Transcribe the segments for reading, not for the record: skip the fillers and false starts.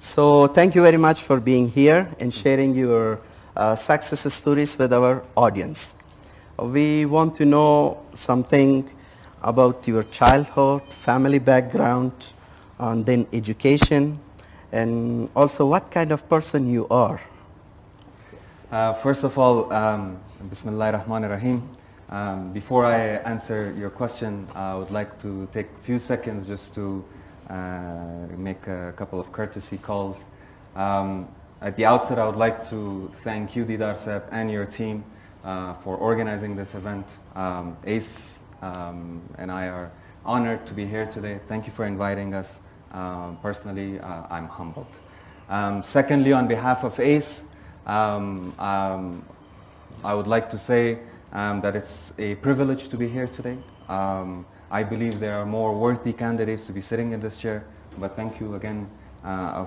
So thank you very much for being here and sharing your success stories with our audience. We want to know something about your childhood, family background, and then education, and also what kind of person you are. First of all, Bismillah ar-Rahman ar-Rahim. Before I answer your question, I would like to take a few seconds just to make a couple of courtesy calls. At the outset, I would like to thank you, Didar Seb, and your team for organizing this event. ACE and I are honored to be here today. Thank you for inviting us. Personally, I'm humbled. Secondly, on behalf of ACE, I would like to say that it's a privilege to be here today. I believe there are more worthy candidates to be sitting in this chair, but thank you again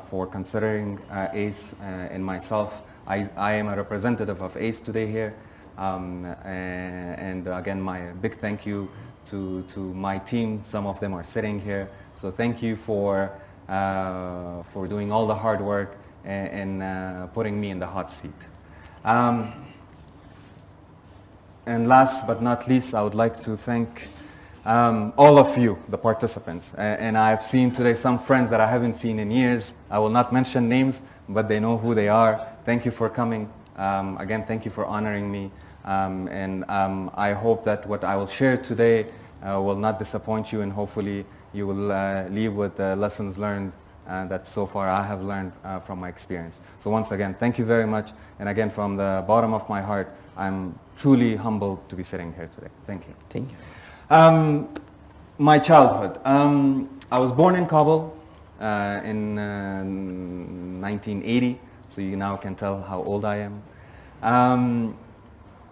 for considering ACE and myself. I am a representative of ACE today here, and again, my big thank you to my team. Some of them are sitting here, so thank you for doing all the hard work and putting me in the hot seat. And last but not least, I would like to thank all of you, the participants. And I've seen today some friends that I haven't seen in years. I will not mention names, but they know who they are. Thank you for coming. Again, thank you for honoring me. And I hope that what I will share today will not disappoint you, and hopefully you will leave with lessons learned that so far I have learned from my experience. So once again, thank you very much. And again, from the bottom of my heart, I'm truly humbled to be sitting here today. Thank you. Thank you. My childhood. I was born in Kabul in 1980, so you now can tell how old I am.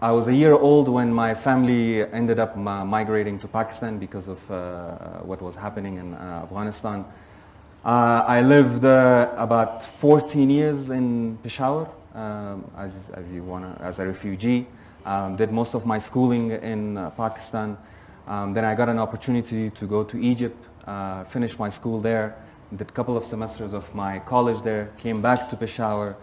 I was a year old when my family ended up migrating to Pakistan because of what was happening in Afghanistan. I lived about 14 years in Peshawar as a refugee. Did most of my schooling in Pakistan. Then I got an opportunity to go to Egypt, finish my school there, did a couple of semesters of my college there, came back to Peshawar,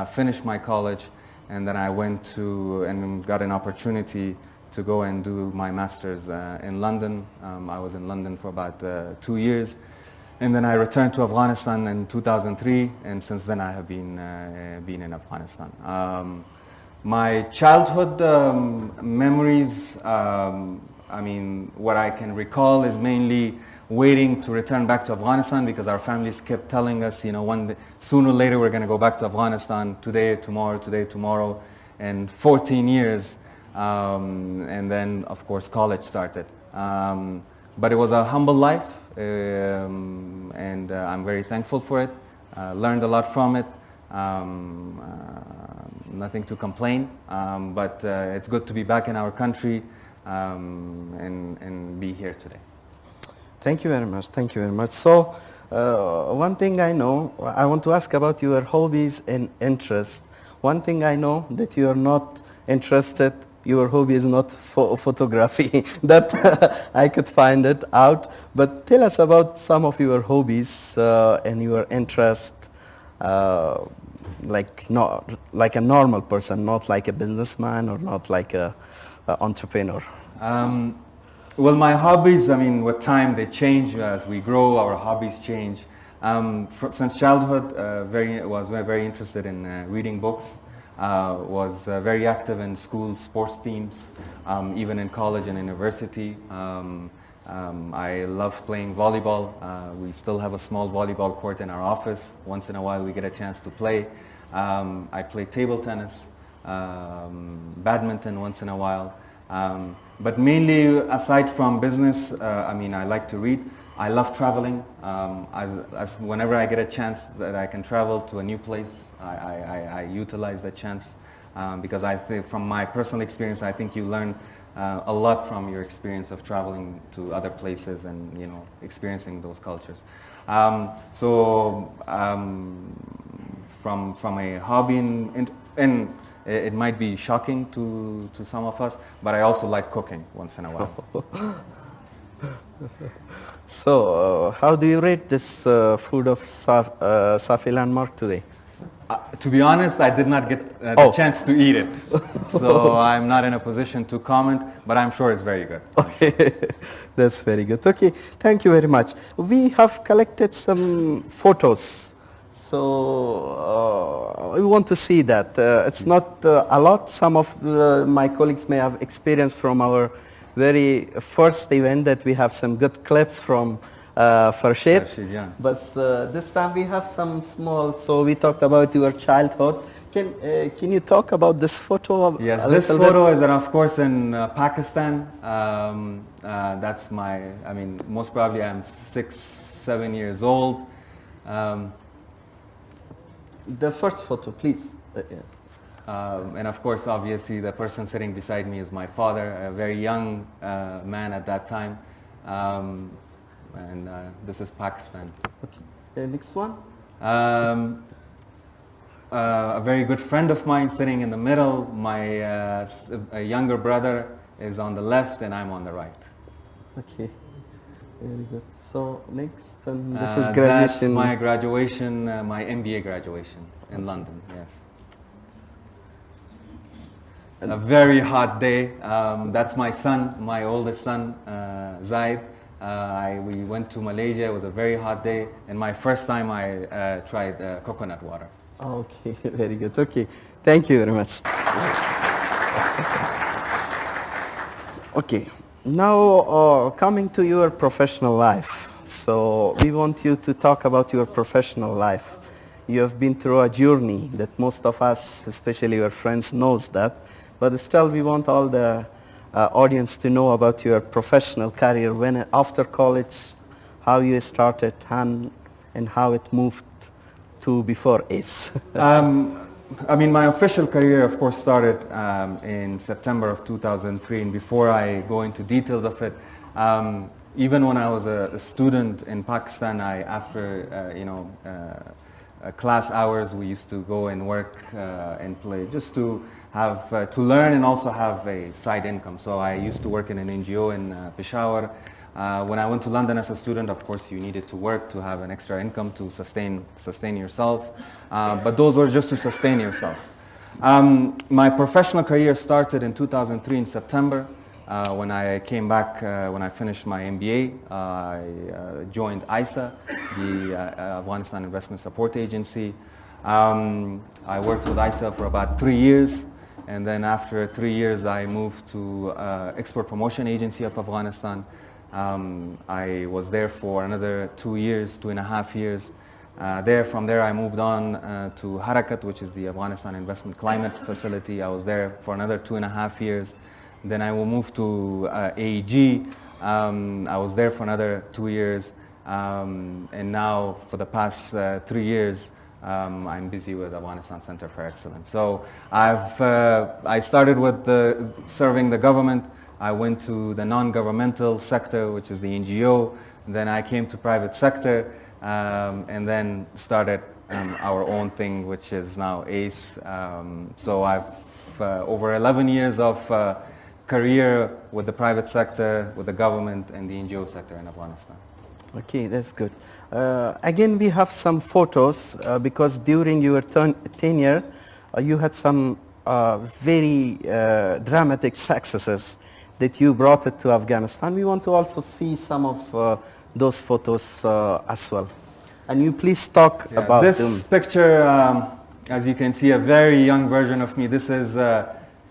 finished my college, and then I went to and got an opportunity to go and do my master's in London. I was in London for about 2 years. And then I returned to Afghanistan in 2003, and since then I have been in Afghanistan. My childhood memories, I mean, what I can recall is mainly waiting to return back to Afghanistan because our families kept telling us, sooner or later we're going to go back to Afghanistan, today, tomorrow, and 14 years, and then of course college started. But it was a humble life, and I'm very thankful for it. Learned a lot from it. Nothing to complain, but it's good to be back in our country and be here today. Thank you very much. Thank you very much. So, one thing I know, I want to ask about your hobbies and interests. One thing I know that you are not interested. Your hobby is not photography. That I could find it out. But tell us about some of your hobbies and your interest, like a normal person, not like a businessman or not like a entrepreneur. Well, my hobbies, I mean, with time they change as we grow. Our hobbies change. Since childhood, was very interested in reading books. Was very active in school sports teams, even in college and university. I love playing volleyball. We still have a small volleyball court in our office. Once in a while we get a chance to play. I play table tennis, badminton once in a while. But mainly, aside from business, I mean, I like to read. I love traveling. As whenever I get a chance that I can travel to a new place, I utilize that chance because I think, from my personal experience, I think you learn a lot from your experience of traveling to other places and experiencing those cultures. From a hobby and it might be shocking to some of us, but I also like cooking once in a while. So, how do you rate this food of Safi Landmark today? To be honest, I did not get the Oh. chance to eat it. So I'm not in a position to comment, but I'm sure it's very good. Okay, that's very good. Okay, thank you very much. We have collected some photos, so we want to see that. It's not a lot. Some of my colleagues may have experience from our very first event that we have some good clips from Farshid. Farshid, yeah. But this time we have some small, so we talked about your childhood. Can you talk about this photo Yes, a this little photo bit? is, of course, in Pakistan. That's most probably I'm 6, 7 years old. The first photo, please. And of course, obviously, the person sitting beside me is my father, a very young man at that time. And this is Pakistan. Okay. Next one. A very good friend of mine sitting in the middle. My a younger brother is on the left and I'm on the right. Okay. Very good. So next, and this is graduation. That's my graduation, my MBA graduation in London, yes. A very hot day. That's my son, my oldest son, Zaid. We went to Malaysia. It was a very hot day, and my first time I tried coconut water. Okay, very good. Okay, thank you very much. Okay, now coming to your professional life. So we want you to talk about your professional life. You have been through a journey that most of us, especially your friends, knows that. But still, we want all the audience to know about your professional career. When after college, how you started and how it moved to before ACE. My official career, of course, started in September of 2003. And before I go into details of it, even when I was a student in Pakistan, after class hours, we used to go and work and play just to have to learn and also have a side income. So I used to work in an NGO in Peshawar. When I went to London as a student, of course, you needed to work to have an extra income to sustain yourself. But those were just to sustain yourself. My professional career started in 2003 in September. When I came back, when I finished my MBA, I joined ISA, the Afghanistan Investment Support Agency. I worked with ISA for about 3 years. And then after 3 years, I moved to Export Promotion Agency of Afghanistan. I was there for another 2 years, 2.5 years. From there, I moved on to Harakat, which is the Afghanistan Investment Climate Facility. I was there for another 2.5 years. Then I will move to AEG. I was there for another 2 years. And now, for the past 3 years, I'm busy with Afghanistan Center for Excellence. So I started with serving the government. I went to the non-governmental sector, which is the NGO. Then I came to private sector, and then started our own thing, which is now ACE. So I've over 11 years of career with the private sector, with the government, and the NGO sector in Afghanistan. Okay, that's good. Again, we have some photos because during your tenure, you had some very dramatic successes that you brought it to Afghanistan. We want to also see some of those photos as well. And you please talk about this them. This picture, as you can see, a very young version of me. This is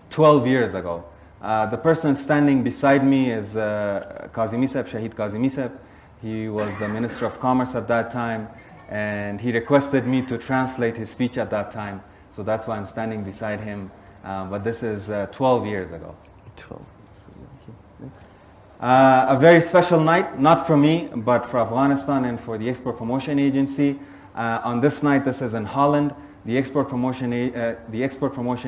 12 years ago. The person standing beside me is Kazimisseb, Shahid Kazimisseb. He was the Minister of Commerce at that time, and he requested me to translate his speech at that time. So that's why I'm standing beside him. But this is 12 years ago. 12. A very special night, not for me, but for Afghanistan and for the Export Promotion Agency. On this night, this is in Holland. The Export Promotion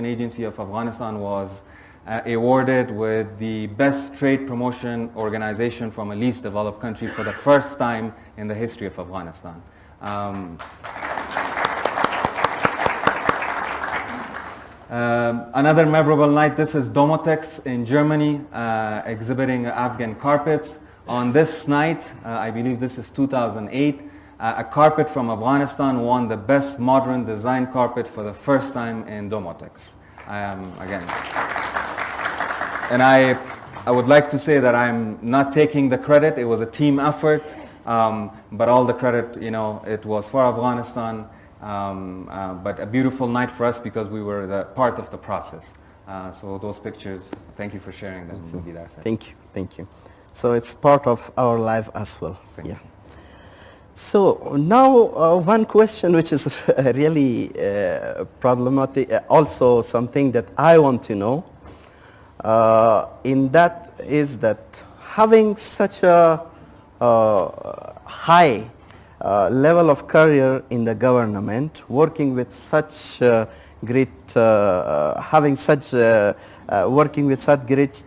Agency of Afghanistan was awarded with the best trade promotion organization from a least developed country for the first time in the history of Afghanistan. Another memorable night, this is Domotex in Germany, exhibiting Afghan carpets. On this night, I believe this is 2008, a carpet from Afghanistan won the best modern design carpet for the first time in Domotex. Again, and I would like to say that I'm not taking the credit. It was a team effort, but all the credit, it was for Afghanistan. But a beautiful night for us because we were the part of the process. So those pictures, thank you for sharing them with me. Thank you. So it's part of our life as well. So now one question which is really problematic, also something that I want to know, in that is that having such a high level of career in the government, working with such great, working with such great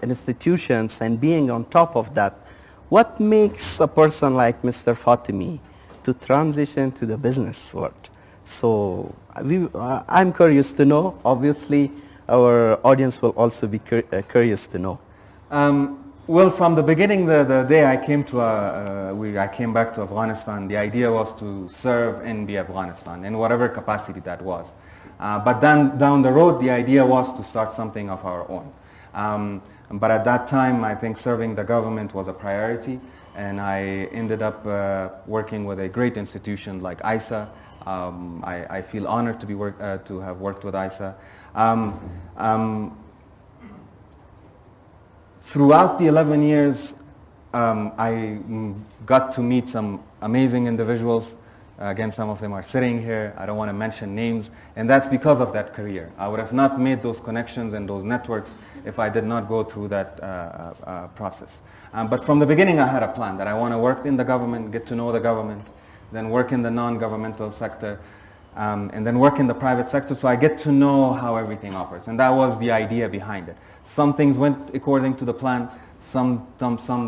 institutions and being on top of that, what makes a person like Mr. Fatimie to transition to the business world? So I'm curious to know. Obviously, our audience will also be curious to know. Well, from the beginning, the day I came to I came back to Afghanistan, the idea was to serve in the Afghanistan in whatever capacity that was. But then down the road, the idea was to start something of our own. But at that time, I think serving the government was a priority, and I ended up working with a great institution like ISA. I feel honored to have worked with ISA. Throughout the 11 years, I got to meet some amazing individuals. Again, some of them are sitting here. I don't want to mention names, and that's because of that career. I would have not made those connections and those networks if I did not go through that process. But from the beginning, I had a plan that I want to work in the government, get to know the government, then work in the non-governmental sector, and then work in the private sector, so I get to know how everything operates. And that was the idea behind it. Some things went according to the plan, some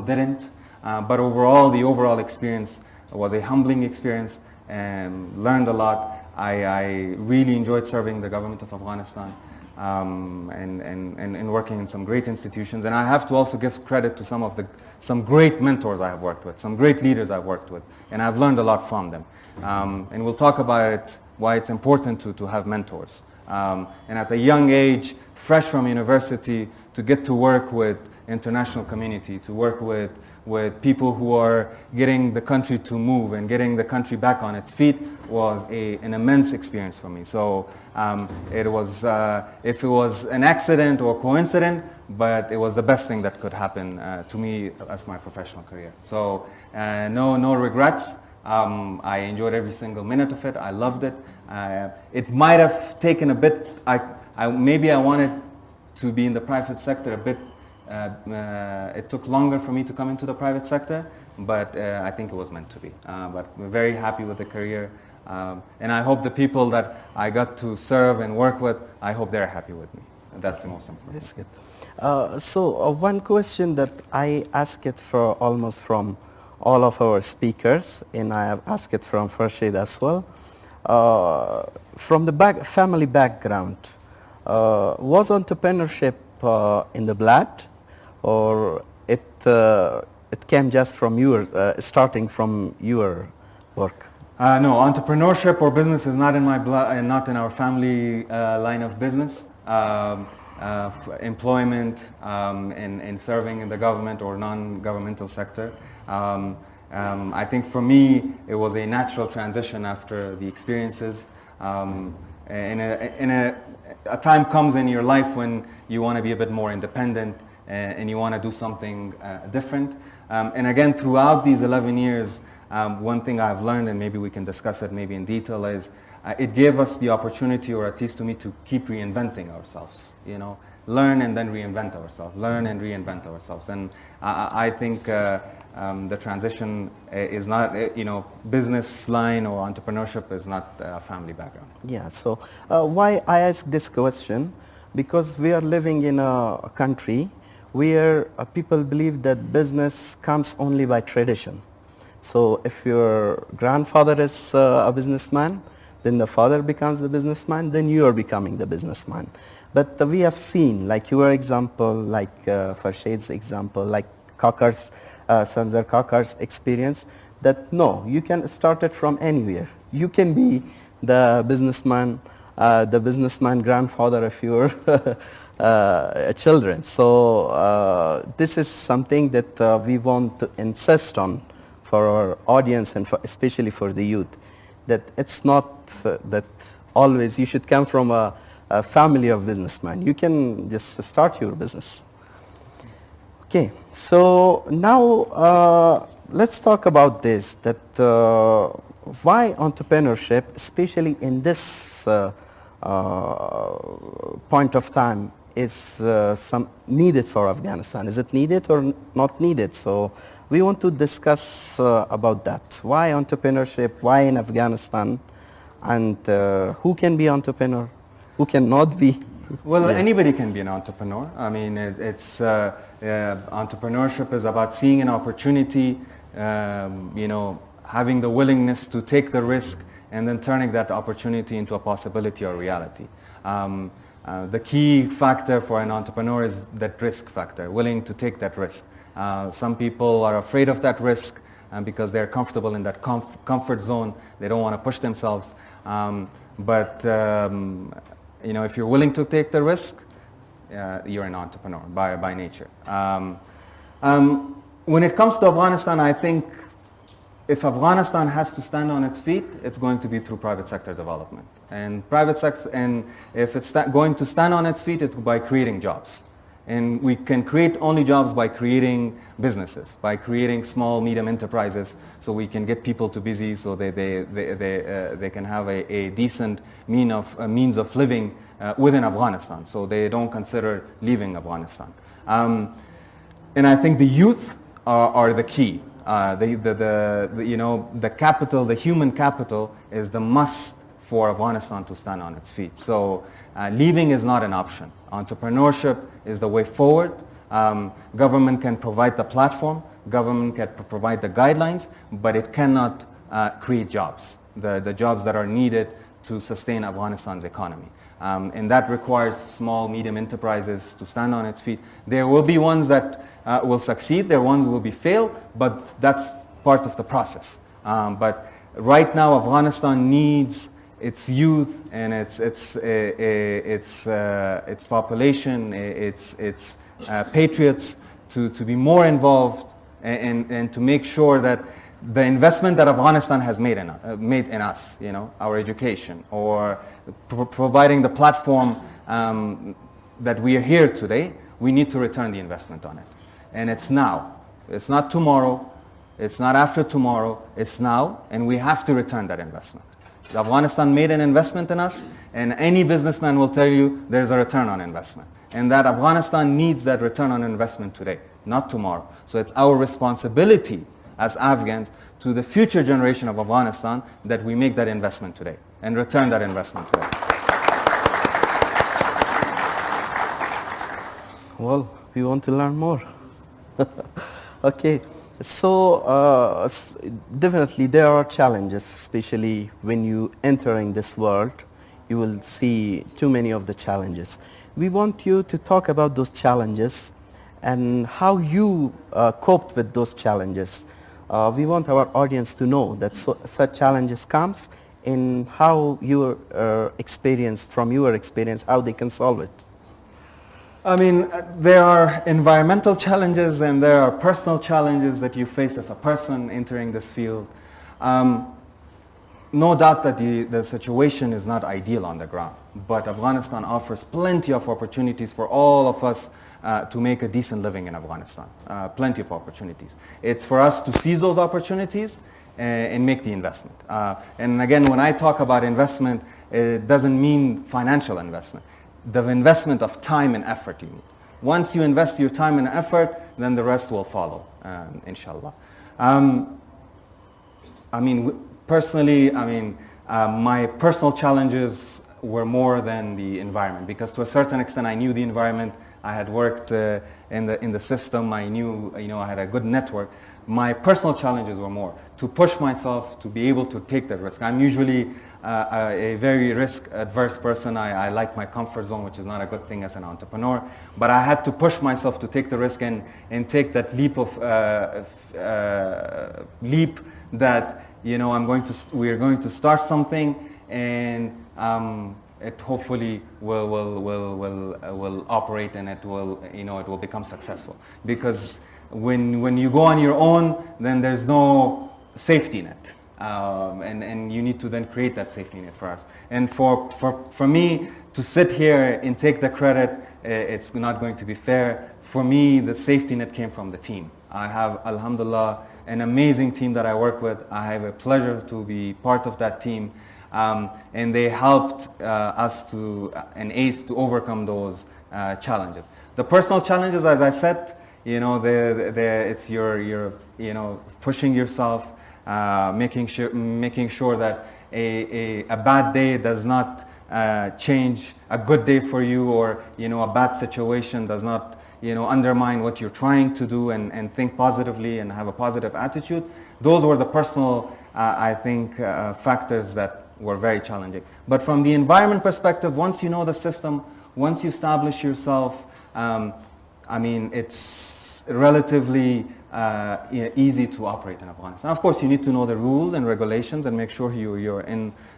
didn't, but overall, the overall experience was a humbling experience, and learned a lot. I really enjoyed serving the government of Afghanistan, and working in some great institutions. And I have to also give credit to some great mentors I have worked with, some great leaders I've worked with, and I've learned a lot from them. And we'll talk about it, why it's important to have mentors. And at a young age, fresh from university, to get to work with international community, to work with people who are getting the country to move and getting the country back on its feet was an immense experience for me. So it was, if it was an accident or coincidence, but it was the best thing that could happen to me as my professional career. So no regrets. I enjoyed every single minute of it. I loved it. It might have taken a bit, maybe I wanted to be in the private sector a bit. It took longer for me to come into the private sector, but I think it was meant to be. But we're very happy with the career, and I hope the people that I got to serve and work with, I hope they're happy with me. That's the most important. That's good. So one question that I ask it for almost from all of our speakers, and I have asked it from Farshid as well. From the family background, was entrepreneurship in the blood, or it came just from starting from your work? No, entrepreneurship or business is not in my blood and not in our family line of business. Employment and serving in the government or non-governmental sector. I think for me it was a natural transition after the experiences. A time comes in your life when you want to be a bit more independent and you want to do something different. And again, throughout these 11 years, one thing I've learned, and maybe we can discuss it maybe in detail, is it gave us the opportunity, or at least to me, to keep reinventing ourselves. Learn and then reinvent ourselves. Learn and reinvent ourselves. And I think the transition is not, business line or entrepreneurship is not a family background. Yeah, so why I ask this question? Because we are living in a country where people believe that business comes only by tradition. So if your grandfather is a businessman, then the father becomes the businessman, then you are becoming the businessman. But we have seen, like your example, like Farshid's example, like Sanzar Kakar's experience, that no, you can start it from anywhere. You can be the businessman grandfather of your children. So this is something that we want to insist on for our audience and especially for the youth, that it's not that always you should come from a family of businessmen. You can just start your business. Okay, so now let's talk about this, that why entrepreneurship, especially in this point of time, is some needed for Afghanistan. Is it needed or not needed? So we want to discuss about that. Why entrepreneurship? Why in Afghanistan? And who can be entrepreneur? Who cannot be? Well, anybody can be an entrepreneur. I mean, entrepreneurship is about seeing an opportunity, having the willingness to take the risk and then turning that opportunity into a possibility or reality. The key factor for an entrepreneur is that risk factor, willing to take that risk. Some people are afraid of that risk because they're comfortable in that comfort zone. They don't want to push themselves. If you're willing to take the risk, you're an entrepreneur by nature. When it comes to Afghanistan, I think if Afghanistan has to stand on its feet, it's going to be through private sector development. And if it's going to stand on its feet, it's by creating jobs. And we can create only jobs by creating businesses, by creating small, medium enterprises, so we can get people to busy, so they can have a decent means of living within Afghanistan, so they don't consider leaving Afghanistan. And I think the youth are the key. The capital, the human capital, is the must for Afghanistan to stand on its feet. So leaving is not an option. Entrepreneurship is the way forward. Government can provide the platform, government can provide the guidelines, but it cannot create jobs, the jobs that are needed to sustain Afghanistan's economy. And that requires small, medium enterprises to stand on its feet. There will be ones that will succeed, there ones will be fail, but that's part of the process. But right now, Afghanistan needs its youth and its population, its patriots to be more involved and to make sure that the investment that Afghanistan has made in us, our education, or providing the platform that we are here today, we need to return the investment on it. And it's now. It's not tomorrow. It's not after tomorrow. It's now, and we have to return that investment. Afghanistan made an investment in us, and any businessman will tell you there's a return on investment. And that Afghanistan needs that return on investment today, not tomorrow. So it's our responsibility as Afghans to the future generation of Afghanistan that we make that investment today and return that investment today. Well, we want to learn more. Okay, so definitely there are challenges, especially when you entering this world. You will see too many of the challenges. We want you to talk about those challenges and how you coped with those challenges. We want our audience to know that such challenges comes and how your experience, from your experience, how they can solve it. I mean, there are environmental challenges and there are personal challenges that you face as a person entering this field. No doubt that the situation is not ideal on the ground, but Afghanistan offers plenty of opportunities for all of us to make a decent living in Afghanistan. Plenty of opportunities. It's for us to seize those opportunities and make the investment. And again, when I talk about investment, it doesn't mean financial investment. The investment of time and effort you need. Once you invest your time and effort, then the rest will follow, inshallah. Personally, my personal challenges were more than the environment, because to a certain extent I knew the environment. I had worked in the system. I knew, I had a good network. My personal challenges were more to push myself to be able to take that risk. I'm usually a very risk-adverse person. I like my comfort zone, which is not a good thing as an entrepreneur. But I had to push myself to take the risk and take that leap that we're going to start something, and it hopefully will operate, and it will become successful. Because when you go on your own, then there's no safety net, and you need to then create that safety net for us. And for me to sit here and take the credit, it's not going to be fair. For me, the safety net came from the team. I have, alhamdulillah, an amazing team that I work with. I have a pleasure to be part of that team, and they helped us and ACE to overcome those challenges. The personal challenges, as I said, it's your pushing yourself, making sure that a bad day does not change a good day for you, or a bad situation does not undermine what you're trying to do, and think positively and have a positive attitude. Those were the personal, I think, factors that were very challenging. But from the environment perspective, once you know the system, once you establish yourself, it's relatively easy to operate in Afghanistan. Of course, you need to know the rules and regulations and make sure you're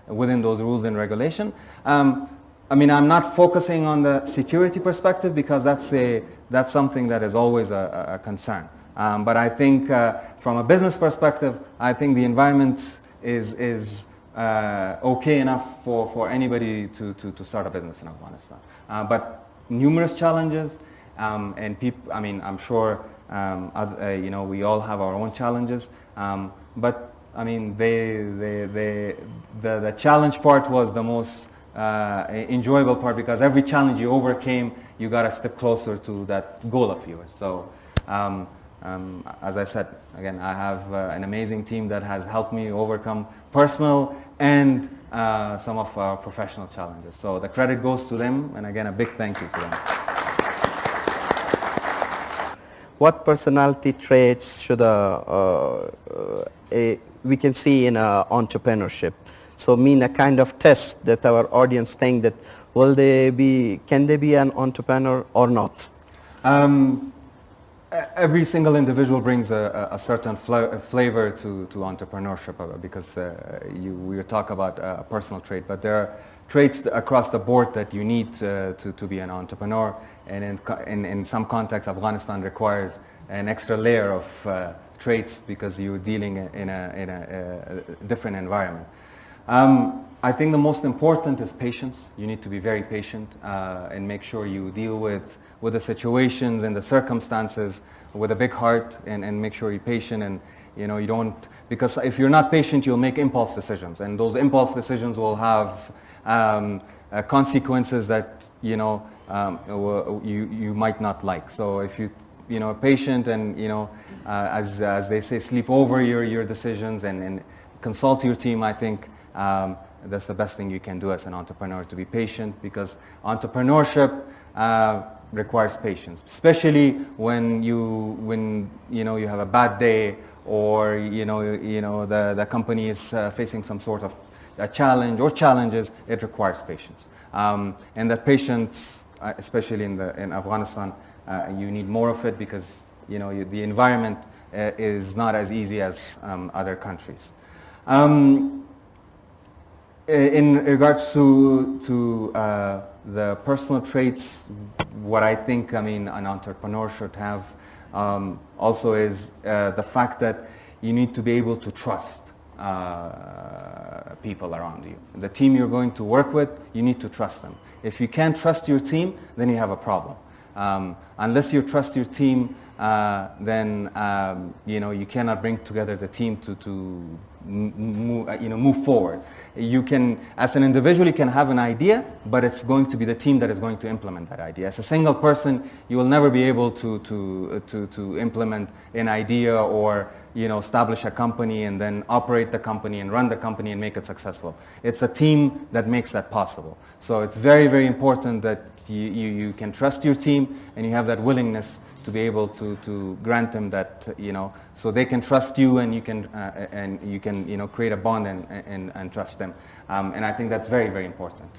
within those rules and regulation. I'm not focusing on the security perspective, because that's something that is always a concern. But I think from a business perspective, I think the environment is okay enough for anybody to start a business in Afghanistan. But numerous challenges, and people, I'm sure we all have our own challenges. But the challenge part was the most enjoyable part, because every challenge you overcame, you got a step closer to that goal of yours. So as I said, again, I have an amazing team that has helped me overcome personal and some of our professional challenges. So the credit goes to them, and again, a big thank you to them. What personality traits should we can see in entrepreneurship? So mean a kind of test that our audience think that can they be an entrepreneur or not? Every single individual brings a certain flavor to entrepreneurship, because we talk about a personal trait, but there are traits across the board that you need to be an entrepreneur. And in some contexts, Afghanistan requires an extra layer of traits, because you're dealing in a different environment. I think the most important is patience. You need to be very patient and make sure you deal with the situations and the circumstances with a big heart, and make sure you're patient, and you don't, because if you're not patient, you'll make impulse decisions, and those impulse decisions will have consequences that you might not like. So if you patient, and as they say, sleep over your decisions, and consult your team, I think that's the best thing you can do as an entrepreneur, to be patient, because entrepreneurship requires patience, especially when you have a bad day, or the company is facing some sort of a challenge or challenges. It requires patience, and that patience, especially in Afghanistan, you need more of it, because the environment is not as easy as other countries. In regards to the personal traits, what I think an entrepreneur should have also is the fact that you need to be able to trust people around you. The team you're going to work with, you need to trust them. If you can't trust your team, then you have a problem. Unless you trust your team, then you cannot bring together the team to move forward. You can, as an individual, you can have an idea, but it's going to be the team that is going to implement that idea. As a single person, you will never be able to implement an idea or establish a company and then operate the company and run the company and make it successful. It's a team that makes that possible. So it's very, very important that you can trust your team and you have that willingness to be able to grant them that, so they can trust you and you can create a bond and trust them. And I think that's very, very important.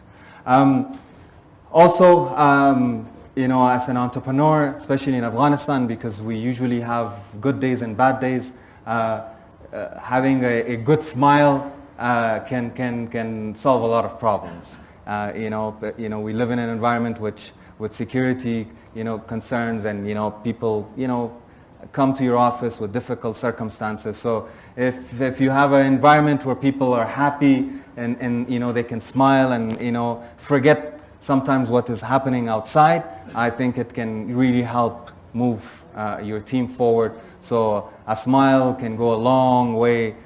Also, as an entrepreneur, especially in Afghanistan, because we usually have good days and bad days, having a good smile can solve a lot of problems. We live in an environment with security, concerns, and people, come to your office with difficult circumstances. So if you have an environment where people are happy and they can smile and forget sometimes what is happening outside, I think it can really help move your team forward. So a smile can go a long way.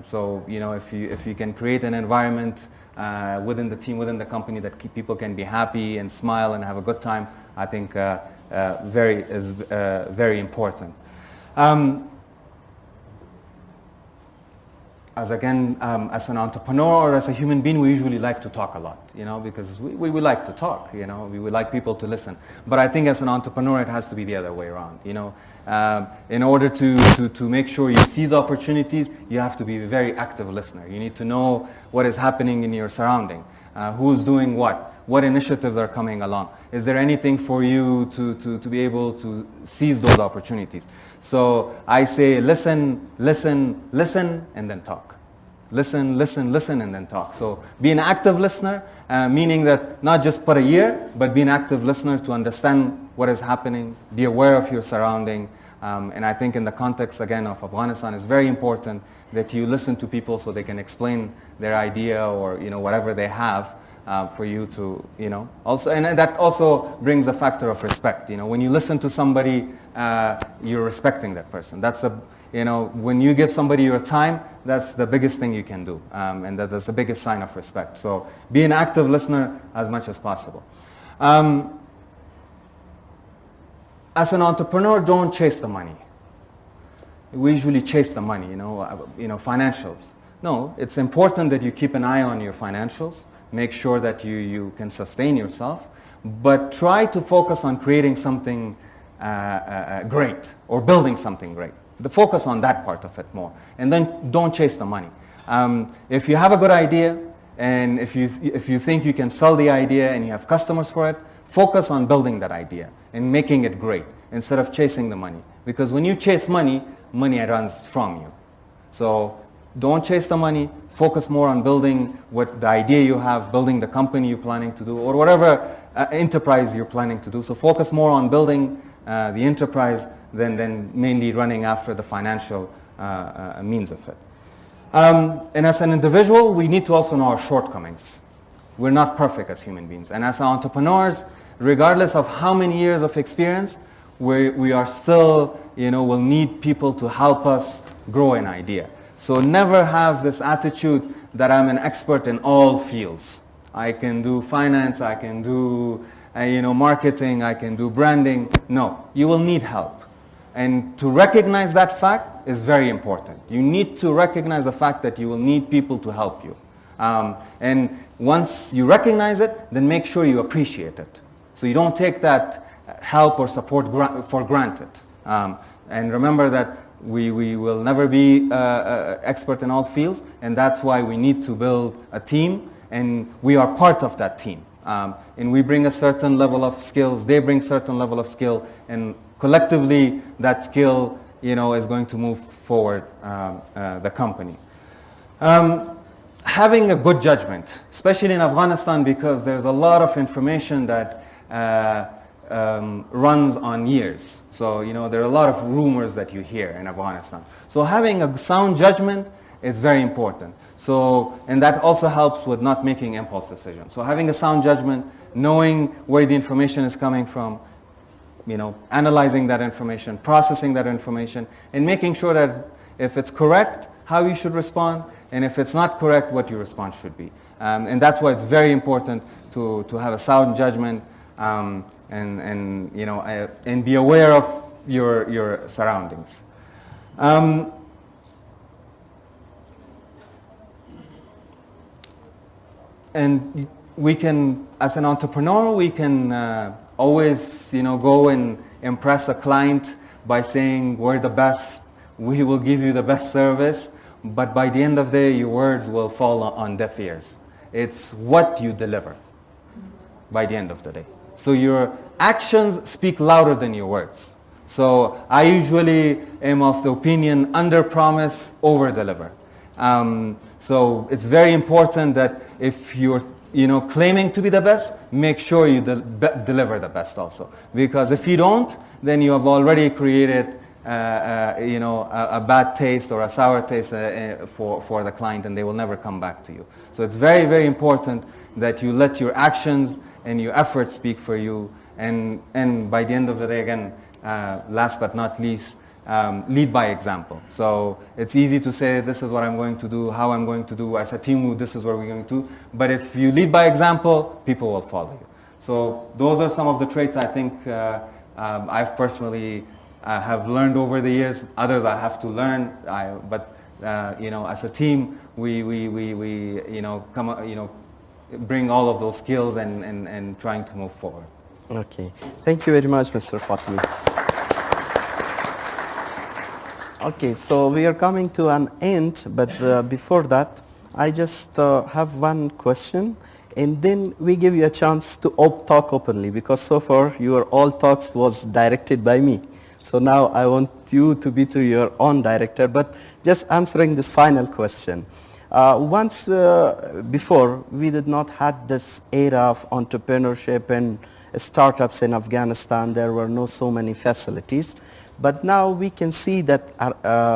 So if you can create an environment within the team, within the company, that people can be happy and smile and have a good time, I think very important. As an entrepreneur or as a human being, we usually like to talk a lot, because we like to talk, we would like people to listen. But I think as an entrepreneur, it has to be the other way around, in order to make sure you seize opportunities, you have to be a very active listener. You need to know what is happening in your surrounding, who's doing what initiatives are coming along. Is there anything for you to be able to seize those opportunities? So I say listen, listen, listen, and then talk. Listen, listen, listen, and then talk. So be an active listener, meaning that not just put a ear, but be an active listener to understand what is happening, be aware of your surrounding. And I think in the context, again, of Afghanistan, it's very important that you listen to people so they can explain their idea or, whatever they have. For you to, also, and that also brings a factor of respect. When you listen to somebody, you're respecting that person. That's when you give somebody your time, that's the biggest thing you can do, and that's the biggest sign of respect. So be an active listener as much as possible. As an entrepreneur, don't chase the money. We usually chase the money, financials. No, it's important that you keep an eye on your financials. Make sure that you can sustain yourself, but try to focus on creating something great or building something great. The focus on that part of it more, and then don't chase the money. If you have a good idea and if you think you can sell the idea and you have customers for it, focus on building that idea and making it great instead of chasing the money. Because when you chase money, money runs from you. So don't chase the money. Focus more on building what the idea you have, building the company you're planning to do, or whatever enterprise you're planning to do. So focus more on building the enterprise than mainly running after the financial means of it. And as an individual, we need to also know our shortcomings. We're not perfect as human beings. And as entrepreneurs, regardless of how many years of experience, we are still, will need people to help us grow an idea. So never have this attitude that I'm an expert in all fields. I can do finance, I can do marketing, I can do branding. No, you will need help. And to recognize that fact is very important. You need to recognize the fact that you will need people to help you. And once you recognize it, then make sure you appreciate it. So you don't take that help or support for granted. And remember that we will never be expert in all fields, and that's why we need to build a team, and we are part of that team. And we bring a certain level of skills, they bring certain level of skill, and collectively that skill is going to move forward the company. Having a good judgment, especially in Afghanistan, because there's a lot of information that runs on years. So, there are a lot of rumors that you hear in Afghanistan. So having a sound judgment is very important. So, and that also helps with not making impulse decisions. So having a sound judgment, knowing where the information is coming from, analyzing that information, processing that information, and making sure that if it's correct, how you should respond, and if it's not correct, what your response should be. And that's why it's very important to have a sound judgment and be aware of your surroundings. And we can, as an entrepreneur, we can always, go and impress a client by saying we're the best, we will give you the best service, but by the end of the day, your words will fall on deaf ears. It's what you deliver by the end of the day. So your actions speak louder than your words. So I usually am of the opinion, under promise, over deliver. So it's very important that if you're claiming to be the best, make sure you deliver the best also. Because if you don't, then you have already created a bad taste or a sour taste for the client, and they will never come back to you. So it's very, very important that you let your actions and your efforts speak for you. And by the end of the day, again, last but not least, lead by example. So it's easy to say, this is what I'm going to do, how I'm going to do. As a team, this is what we're going to do. But if you lead by example, people will follow you. So those are some of the traits I think I've personally have learned over the years. Others I have to learn. But as a team, we bring all of those skills and trying to move forward. Okay. Thank you very much, Mr. Fatimie. Okay, so we are coming to an end, but before that, I just have one question, and then we give you a chance to talk openly, because so far your all talks was directed by me. So now I want you to be to your own director, but just answering this final question. Once before, we did not have this era of entrepreneurship and startups in Afghanistan. There were no so many facilities. But now we can see that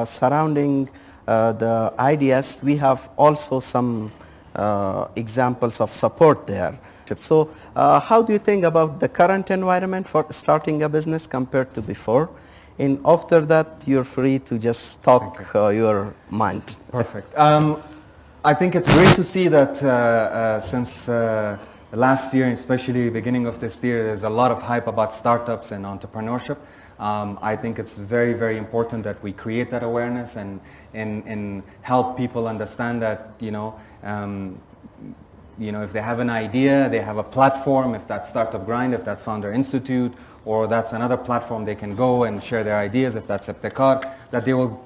surrounding the ideas, we have also some examples of support there. So how do you think about the current environment for starting a business compared to before? And after that, you're free to just talk your mind. Perfect. I think it's great to see that since last year, especially beginning of this year, there's a lot of hype about startups and entrepreneurship. I think it's very, very important that we create that awareness and help people understand that, if they have an idea, they have a platform, if that's Startup Grind, if that's Founder Institute, or that's another platform they can go and share their ideas, if that's Eptekar, that they will,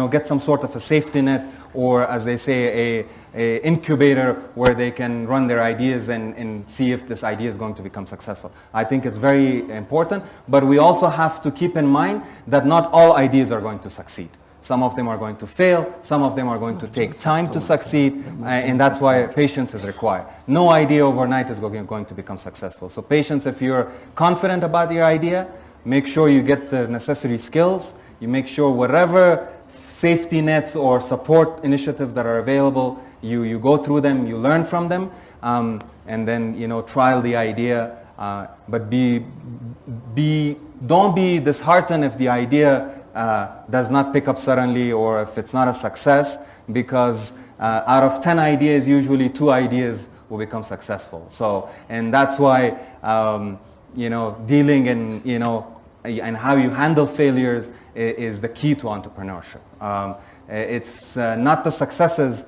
get some sort of a safety net, or as they say, a incubator where they can run their ideas and see if this idea is going to become successful. I think it's very important, but we also have to keep in mind that not all ideas are going to succeed. Some of them are going to fail, some of them are going to take time to succeed, and that's why patience is required. No idea overnight is going to become successful. So patience, if you're confident about your idea, make sure you get the necessary skills, you make sure whatever safety nets or support initiatives that are available, you go through them, you learn from them, and then trial the idea. But don't be disheartened if the idea does not pick up suddenly, or if it's not a success, because out of 10 ideas, usually 2 ideas will become successful. So, and that's why dealing and how you handle failures is the key to entrepreneurship. It's not the successes,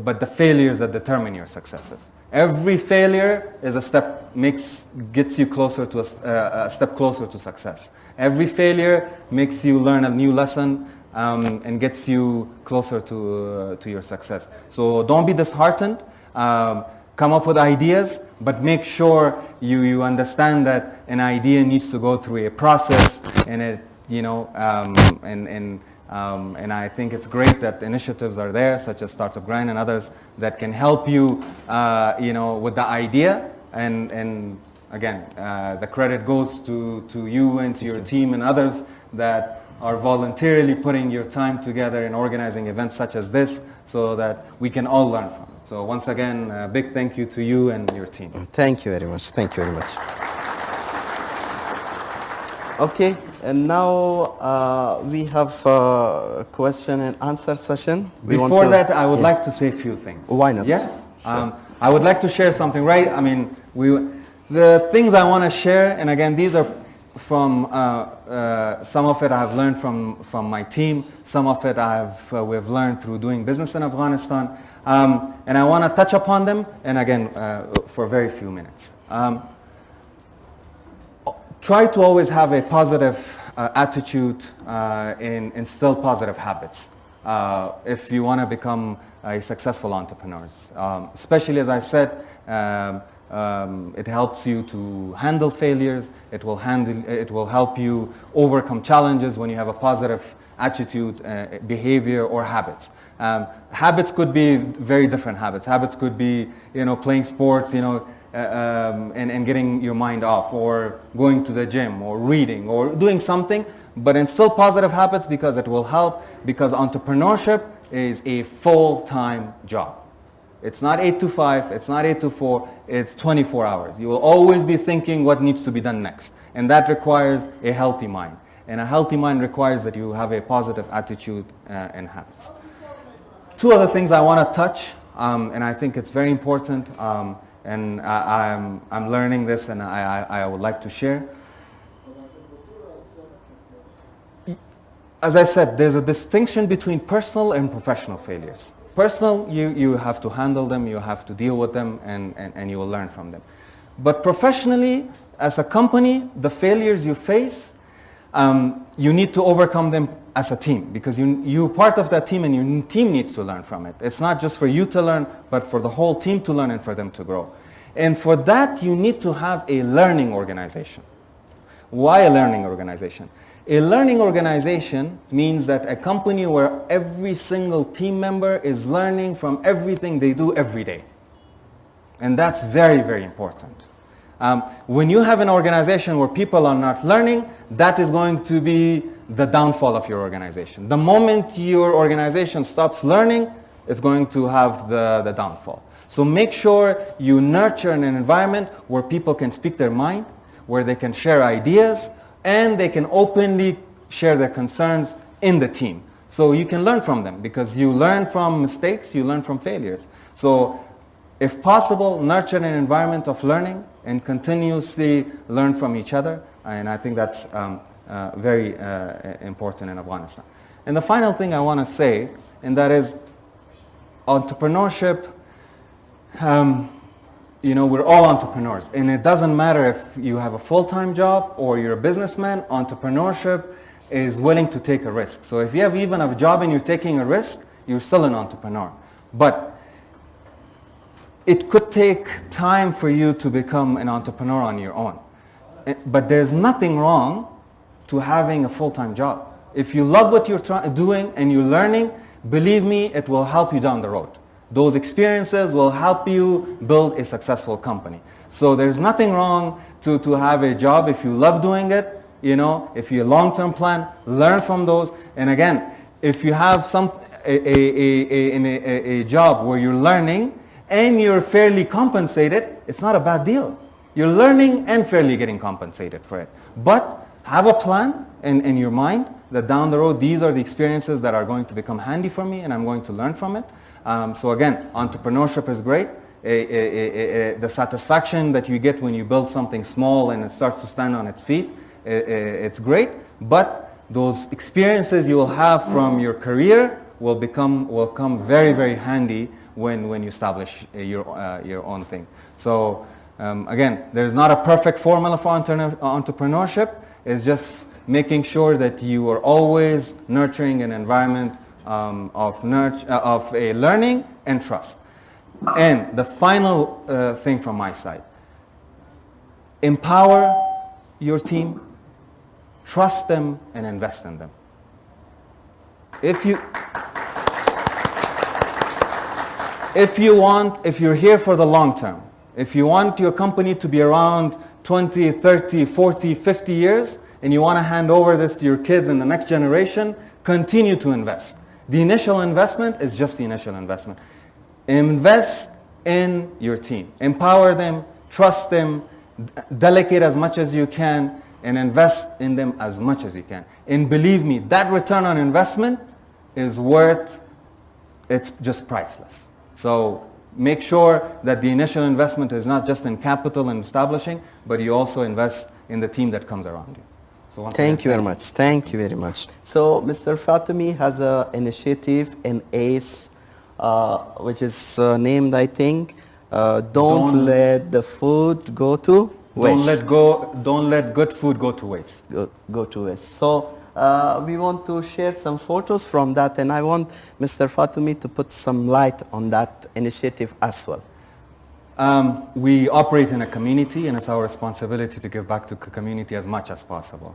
but the failures that determine your successes. Every failure is gets you closer to a step closer to success. Every failure makes you learn a new lesson and gets you closer to your success. So don't be disheartened. Come up with ideas, but make sure you understand that an idea needs to go through a process, and and I think it's great that initiatives are there, such as Startup Grind and others, that can help you, with the idea. And again, the credit goes to you and to your team and others that are voluntarily putting your time together and organizing events such as this, so that we can all learn from it. So once again, a big thank you to you and your team. Thank you very much. Thank you very much. Okay, and now we have a question and answer session. Before that, I would like to say a few things. Why not? Yes? Sure. I would like to share something, right? I mean, the things I want to share, and again, these are from, some of it I've learned from my team, some of it we've learned through doing business in Afghanistan, and I want to touch upon them, and again, for very few minutes. Try to always have a positive attitude and instill positive habits if you want to become a successful entrepreneur. Especially, as I said, it helps you to handle failures. It will help you overcome challenges when you have a positive attitude, behavior, or habits. Habits could be very different habits. Habits could be, playing sports, and getting your mind off, or going to the gym, or reading, or doing something, but instill positive habits because it will help, because entrepreneurship is a full-time job. It's not 8 to 5, it's not 8 to 4, it's 24 hours. You will always be thinking what needs to be done next, and that requires a healthy mind. And a healthy mind requires that you have a positive attitude and habits. Two other things I want to touch, and I think it's very important, and I'm learning this, and I would like to share. As I said, there's a distinction between personal and professional failures. Personal, you have to handle them, you have to deal with them, and you will learn from them. But professionally, as a company, the failures you face, you need to overcome them as a team, because you're part of that team, and your team needs to learn from it. It's not just for you to learn, but for the whole team to learn and for them to grow. And for that, you need to have a learning organization. Why a learning organization? A learning organization means that a company where every single team member is learning from everything they do every day. And that's very, very important. When you have an organization where people are not learning, that is going to be the downfall of your organization. The moment your organization stops learning, it's going to have the downfall. So make sure you nurture an environment where people can speak their mind, where they can share ideas, and they can openly share their concerns in the team. So you can learn from them, because you learn from mistakes, you learn from failures. So if possible, nurture an environment of learning and continuously learn from each other. And I think that's very important in Afghanistan. And the final thing I want to say, and that is entrepreneurship. We're all entrepreneurs, and it doesn't matter if you have a full-time job or you're a businessman. Entrepreneurship is willing to take a risk. So if you have even a job and you're taking a risk, you're still an entrepreneur. But it could take time for you to become an entrepreneur on your own. But there's nothing wrong to having a full-time job. If you love what you're doing and you're learning, believe me, it will help you down the road. Those experiences will help you build a successful company. So there's nothing wrong to have a job if you love doing it. If you long-term plan, learn from those. And again, if you have a job where you're learning and you're fairly compensated, it's not a bad deal. You're learning and fairly getting compensated for it. But have a plan in your mind that down the road, these are the experiences that are going to become handy for me, and I'm going to learn from it. So again, entrepreneurship is great. The satisfaction that you get when you build something small and it starts to stand on its feet, it's great. But those experiences you will have from your career will come very, very handy when you establish your own thing. So again, there's not a perfect formula for entrepreneurship. It's just making sure that you are always nurturing an environment of a learning and trust. And the final thing from my side, empower your team, trust them, and invest in them. If you're here for the long term, if you want your company to be around 20, 30, 40, 50 years, and you want to hand over this to your kids in the next generation, continue to invest. The initial investment is just the initial investment. Invest in your team. Empower them, trust them, delegate as much as you can, and invest in them as much as you can. And believe me, that return on investment is worth, it's just priceless. So make sure that the initial investment is not just in capital and establishing, but you also invest in the team that comes around you. So thank you very much. Thank you very much. So Mr. Fatimie has an initiative in ACE, which is named, I think, don't let the food go to waste. Don't let good food go to waste. Go to waste. So we want to share some photos from that, and I want Mr. Fatimie to put some light on that initiative as well. We operate in a community, and it's our responsibility to give back to the community as much as possible.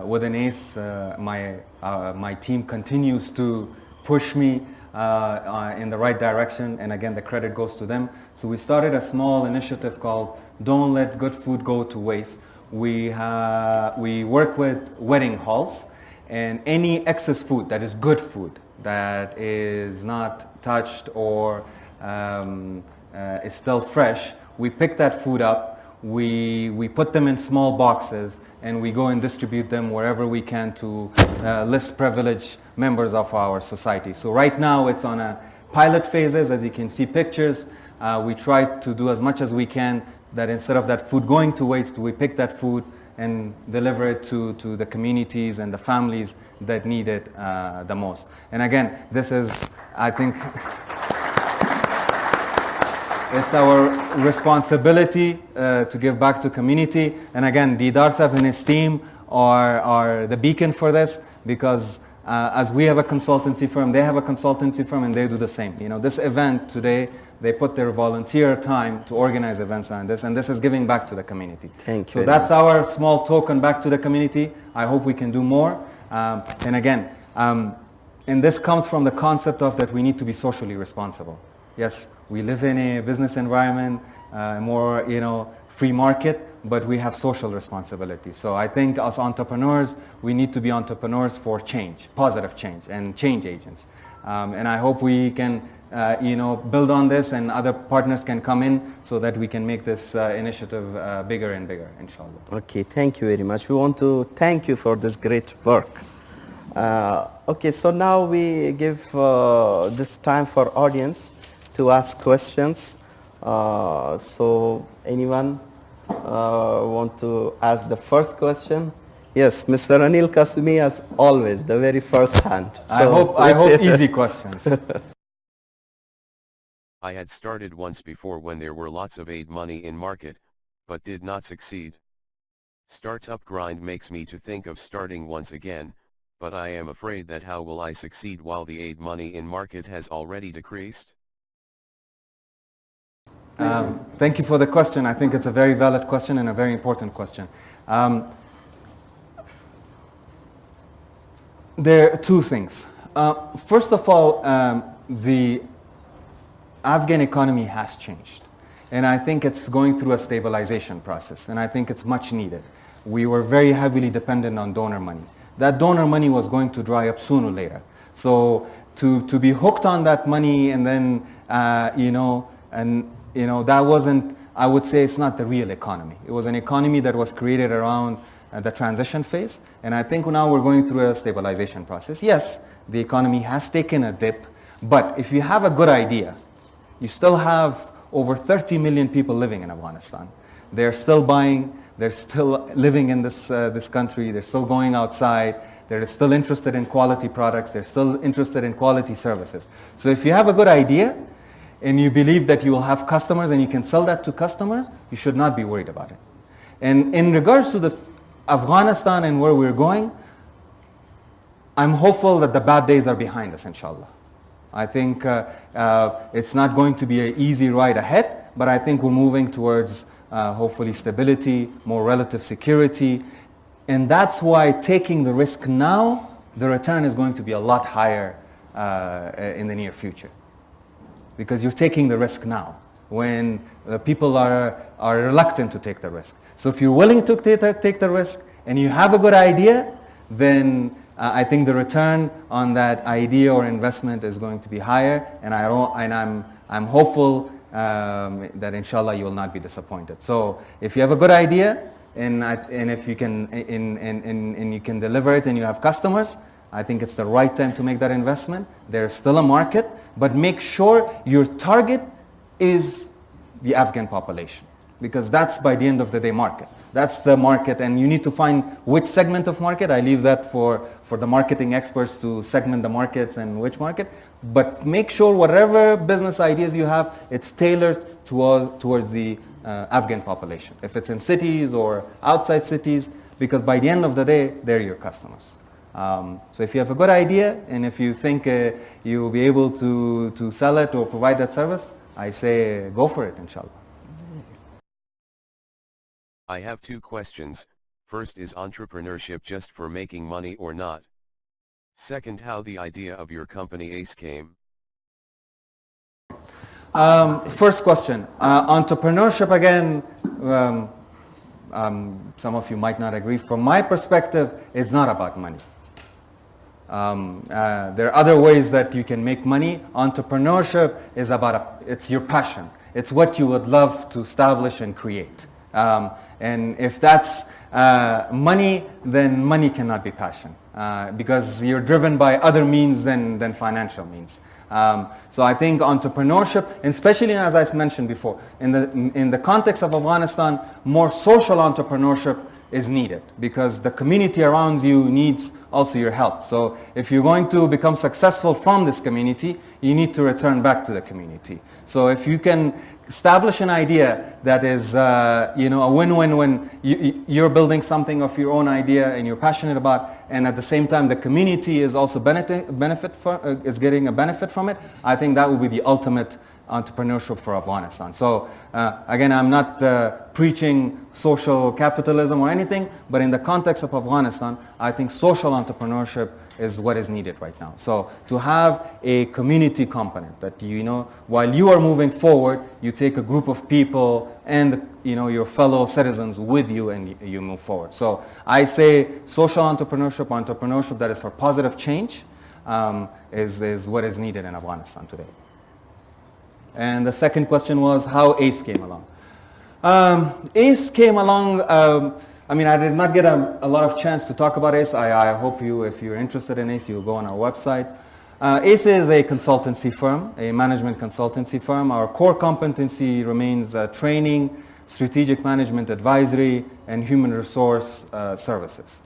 Within ACE, my team continues to push me in the right direction, and again, the credit goes to them. So we started a small initiative called Don't Let Good Food Go to Waste. We work with wedding halls, and any excess food that is good food, that is not touched or is still fresh, we pick that food up, we put them in small boxes, and we go and distribute them wherever we can to less privileged members of our society. So right now it's on a pilot phases. As you can see pictures, we try to do as much as we can, that instead of that food going to waste, we pick that food and deliver it to the communities and the families that need it the most. And again, this is, I think, it's our responsibility to give back to community. And again, the Darsab and his team are the beacon for this, because as we have a consultancy firm, they have a consultancy firm, and they do the same. You know, this event today, they put their volunteer time to organize events on this, and this is giving back to the community. Thank you. So that's our small token back to the community. I hope we can do more. And again, and this comes from the concept of that we need to be socially responsible. Yes, we live in a business environment, more, free market, but we have social responsibility. So I think as entrepreneurs, we need to be entrepreneurs for change, positive change, and change agents. And I hope we can, build on this, and other partners can come in so that we can make this initiative bigger and bigger, inshallah. Okay, thank you very much. We want to thank you for this great work. Okay, so now we give this time for audience to ask questions. So anyone want to ask the first question? Yes, Mr. Anil Kasumi, as always, the very first hand. So I hope easy questions. I had started once before when there were lots of aid money in market, but did not succeed. Startup grind makes me to think of starting once again, but I am afraid that how will I succeed while the aid money in market has already decreased? Thank you for the question. I think it's a very valid question and a very important question. There are two things. First of all, the Afghan economy has changed, and I think it's going through a stabilization process, and I think it's much needed. We were very heavily dependent on donor money. That donor money was going to dry up sooner or later. So to be hooked on that money, and then that wasn't, I would say it's not the real economy. It was an economy that was created around the transition phase, and I think now we're going through a stabilization process. Yes, the economy has taken a dip, but if you have a good idea, you still have over 30 million people living in Afghanistan. They're still buying, they're still living in this country, they're still going outside, they're still interested in quality products, they're still interested in quality services. So if you have a good idea, and you believe that you will have customers and you can sell that to customers, you should not be worried about it. And in regards to the Afghanistan and where we're going, I'm hopeful that the bad days are behind us, inshallah. I think it's not going to be an easy ride ahead, but I think we're moving towards hopefully stability, more relative security, and that's why taking the risk now, the return is going to be a lot higher in the near future. Because you're taking the risk now, when people are reluctant to take the risk. So if you're willing to take the risk and you have a good idea, then I think the return on that idea or investment is going to be higher, and I'm hopeful that inshallah you will not be disappointed. So if you have a good idea and if you can and you can deliver it and you have customers, I think it's the right time to make that investment. There's still a market, but make sure your target is the Afghan population, because that's by the end of the day market. That's the market, and you need to find which segment of market. I leave that for the marketing experts to segment the markets and which market. But make sure whatever business ideas you have, it's tailored towards the Afghan population. If it's in cities or outside cities, because by the end of the day, they're your customers. So if you have a good idea and if you think you will be able to sell it or provide that service, I say go for it, inshallah. I have two questions. First, is entrepreneurship just for making money or not? Second, how the idea of your company ACE came? First question, entrepreneurship again, some of you might not agree. From my perspective, it's not about money. There are other ways that you can make money. Entrepreneurship is about, it's your passion. It's what you would love to establish and create. And if that's money, then money cannot be passion, because you're driven by other means than financial means. So I think entrepreneurship, and especially as I mentioned before, in the context of Afghanistan, more social entrepreneurship is needed, because the community around you needs also your help. So if you're going to become successful from this community, you need to return back to the community. So if you can establish an idea that is a win-win, when you're building something of your own idea and you're passionate about, and at the same time the community is also is getting a benefit from it, I think that will be the ultimate entrepreneurship for Afghanistan. So again, I'm not preaching social capitalism or anything, but in the context of Afghanistan, I think social entrepreneurship is what is needed right now. So to have a community component that, while you are moving forward, you take a group of people and your fellow citizens with you and you move forward. So I say social entrepreneurship that is for positive change is what is needed in Afghanistan today. And the second question was how ACE came along. ACE came along, I did not get a lot of chance to talk about ACE. I hope if you're interested in ACE, you'll go on our website. ACE is a consultancy firm, a management consultancy firm. Our core competency remains training, strategic management advisory, and human resource services.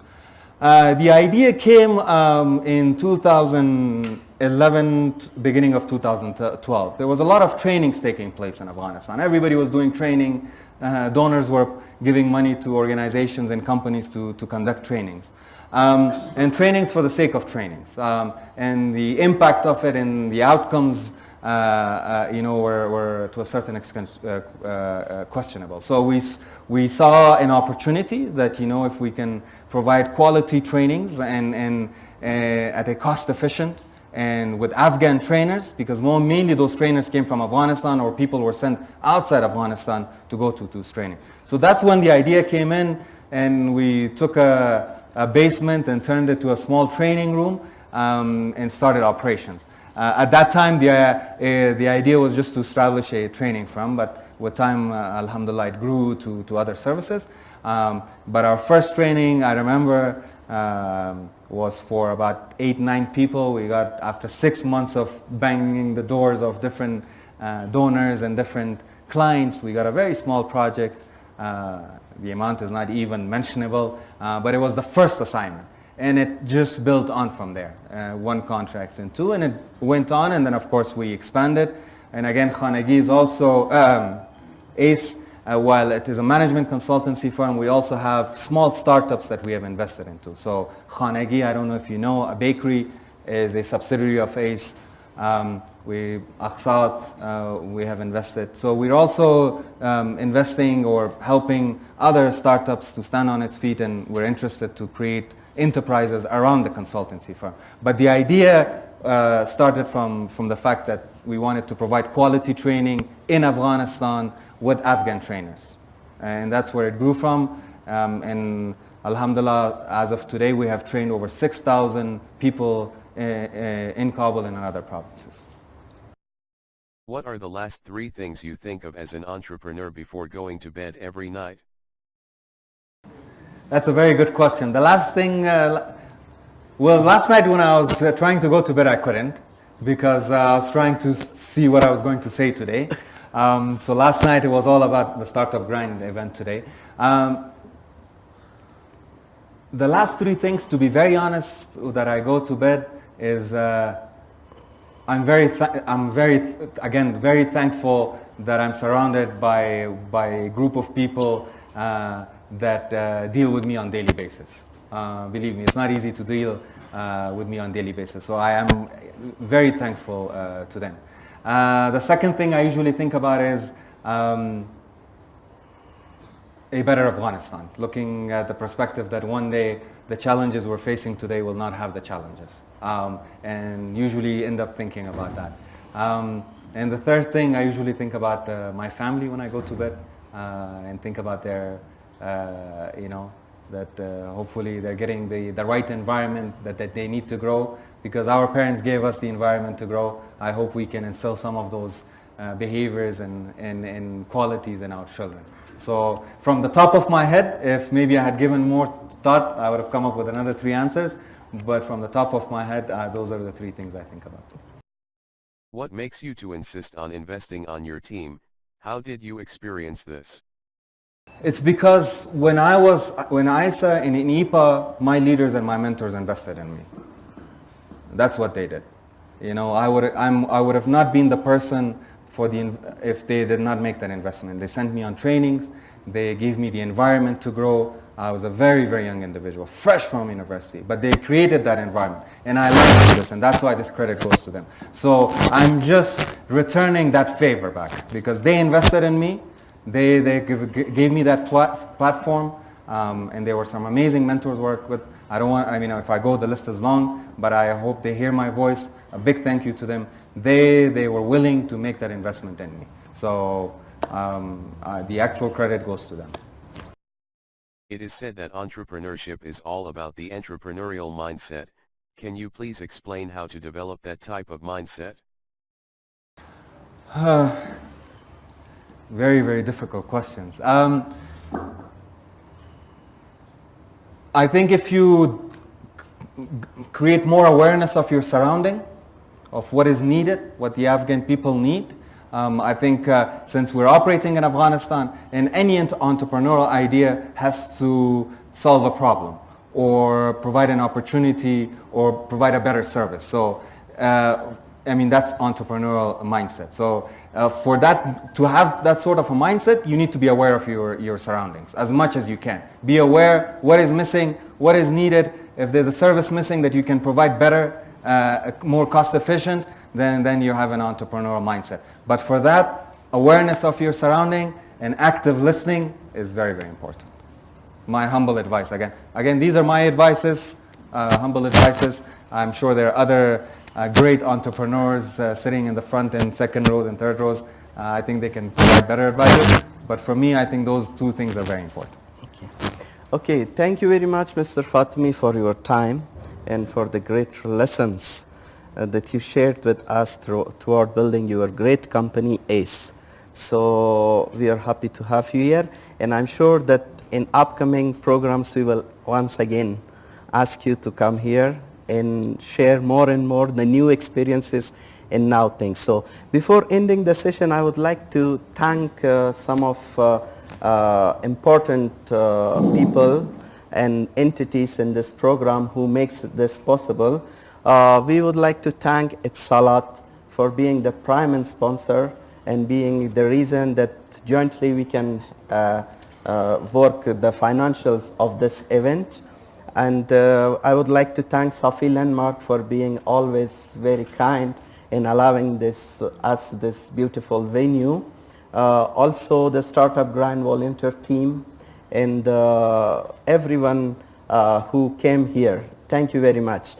The idea came in 2011, beginning of 2012. There was a lot of trainings taking place in Afghanistan. Everybody was doing training. Donors were giving money to organizations and companies to conduct trainings. And trainings for the sake of trainings. And the impact of it and the outcomes were to a certain extent questionable. So we saw an opportunity that if we can provide quality trainings and at a cost efficient and with Afghan trainers, because mainly those trainers came from Afghanistan or people were sent outside Afghanistan to go to this training. So that's when the idea came in, and we took a basement and turned it to a small training room and started operations. At that time, the idea was just to establish a training firm, but with time, alhamdulillah, it grew to other services. But our first training, I remember, was for about 8-9 people. We got, after 6 months of banging the doors of different donors and different clients, we got a very small project. The amount is not even mentionable, but it was the first assignment. And it just built on from there, one contract and two, and it went on, and then of course we expanded. And again, Khanagi is also, ACE, while it is a management consultancy firm, we also have small startups that we have invested into. So Khanagi, I don't know if you know, a bakery is a subsidiary of ACE. Akhsat, we have invested. So we're also investing or helping other startups to stand on its feet, and we're interested to create enterprises around the consultancy firm. But the idea started from the fact that we wanted to provide quality training in Afghanistan with Afghan trainers. And that's where it grew from. And alhamdulillah, as of today, we have trained over 6,000 people in Kabul and in other provinces. What are the last 3 things you think of as an entrepreneur before going to bed every night? That's a very good question. The last thing, well, last night when I was trying to go to bed, I couldn't because I was trying to see what I was going to say today. So last night it was all about the Startup Grind event today. The last 3 things, to be very honest, that I go to bed is I'm very thankful that I'm surrounded by a group of people that deal with me on daily basis. Believe me, it's not easy to deal with me on daily basis. So I am very thankful to them. The second thing I usually think about is a better Afghanistan, looking at the perspective that one day the challenges we're facing today will not have the challenges, and usually end up thinking about that. And the third thing, I usually think about my family when I go to bed, and think about their, that hopefully they're getting the right environment that they need to grow, because our parents gave us the environment to grow. I hope we can instill some of those behaviors and qualities in our children. So from the top of my head, if maybe I had given more thought, I would have come up with another 3 answers. But from the top of my head, those are the 3 things I think about. What makes you to insist on investing on your team? How did you experience this? It's because when I saw in IPA, my leaders and my mentors invested in me. That's what they did. You know, I would have not been the person if they did not make that investment. They sent me on trainings. They gave me the environment to grow. I was a very, very young individual, fresh from university, but they created that environment, and I learned this, and that's why this credit goes to them. So I'm just returning that favor back because they invested in me. They gave me that platform, and there were some amazing mentors work with. If I go, the list is long, but I hope they hear my voice. A big thank you to them. They were willing to make that investment in me. So the actual credit goes to them. It is said that entrepreneurship is all about the entrepreneurial mindset. Can you please explain how to develop that type of mindset? Very, very difficult questions. I think if you create more awareness of your surrounding, of what is needed, what the Afghan people need, I think since we're operating in Afghanistan, and any entrepreneurial idea has to solve a problem or provide an opportunity or provide a better service. So, that's entrepreneurial mindset. So for that, to have that sort of a mindset, you need to be aware of your surroundings as much as you can. Be aware what is missing, what is needed. If there's a service missing that you can provide better, more cost efficient, then you have an entrepreneurial mindset. But for that, awareness of your surrounding and active listening is very, very important. My humble advice again, these are my advices, humble advices. I'm sure there are other great entrepreneurs sitting in the front and second rows and third rows. I think they can provide better advice. But for me, I think those 2 things are very important. Okay, thank you very much, Mr. Fatimie, for your time and for the great lessons that you shared with us toward building your great company, ACE. So we are happy to have you here, and I'm sure that in upcoming programs we will once again ask you to come here and share more and more the new experiences and now things. So before ending the session, I would like to thank some of important people and entities in this program who makes this possible. We would like to thank Salat for being the prime sponsor and being the reason that jointly we can work the financials of this event. And I would like to thank Safi Landmark for being always very kind in allowing us this beautiful venue. Also the Startup Grind volunteer team and everyone who came here. Thank you very much.